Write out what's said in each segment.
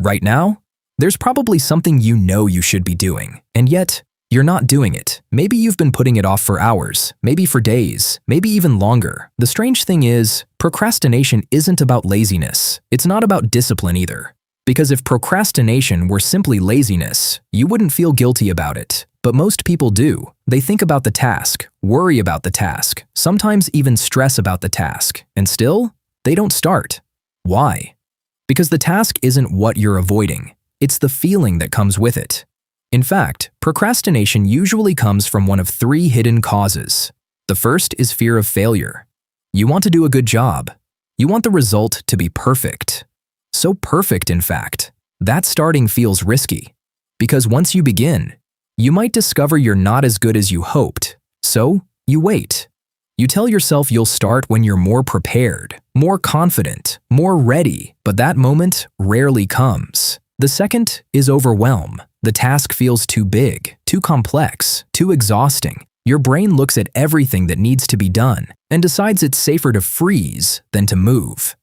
Right now, there's probably something you know you should be doing, and yet you're not doing it. Maybe you've been putting it off for hours, maybe for days, maybe even longer. The strange thing is, procrastination isn't about laziness. It's not about discipline either. Because if procrastination were simply laziness, you wouldn't feel guilty about it. But most people do. They think about the task, worry about the task, sometimes even stress about the task, and still, they don't start. Why? Because the task isn't what you're avoiding. It's the feeling that comes with it. In fact, procrastination usually comes from one of three hidden causes. The first is fear of failure. You want to do a good job. You want the result to be perfect. So perfect, in fact, that starting feels risky. Because once you begin, you might discover you're not as good as you hoped. So, you wait. You tell yourself you'll start when you're more prepared, more confident, more ready, but that moment rarely comes. The second is overwhelm. The task feels too big, too complex, too exhausting. Your brain looks at everything that needs to be done and decides it's safer to freeze than to move.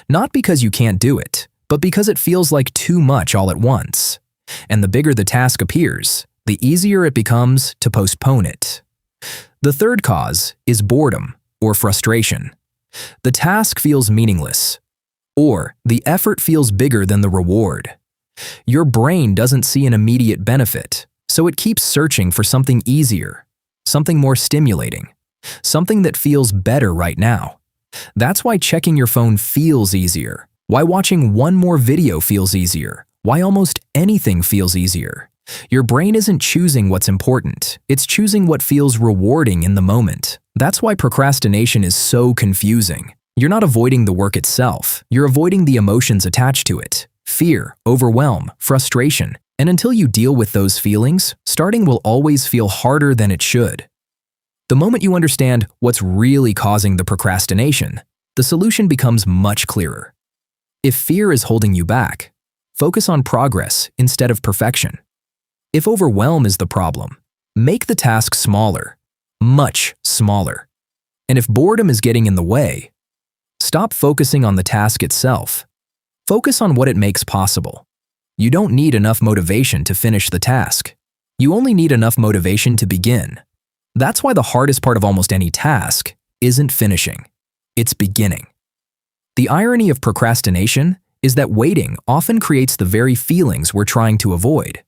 Not because you can't do it, but because it feels like too much all at once. And the bigger the task appears, the easier it becomes to postpone it. The third cause is boredom or frustration. The task feels meaningless, or the effort feels bigger than the reward. Your brain doesn't see an immediate benefit, so it keeps searching for something easier, something more stimulating, something that feels better right now. That's why checking your phone feels easier, why watching one more video feels easier, why almost anything feels easier. Your brain isn't choosing what's important, it's choosing what feels rewarding in the moment. That's why procrastination is so confusing. You're not avoiding the work itself, you're avoiding the emotions attached to it. Fear, overwhelm, frustration. And until you deal with those feelings, starting will always feel harder than it should. The moment you understand what's really causing the procrastination, the solution becomes much clearer. If fear is holding you back, focus on progress instead of perfection. If overwhelm is the problem, make the task smaller, much smaller. And if boredom is getting in the way, stop focusing on the task itself. Focus on what it makes possible. You don't need enough motivation to finish the task. You only need enough motivation to begin. That's why the hardest part of almost any task isn't finishing, it's beginning. The irony of procrastination is that waiting often creates the very feelings we're trying to avoid.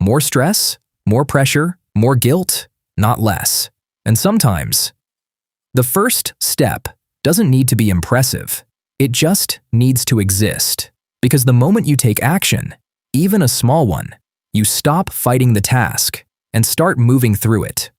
More stress, more pressure, more guilt, not less. And sometimes, the first step doesn't need to be impressive. It just needs to exist. Because the moment you take action, even a small one, you stop fighting the task and start moving through it.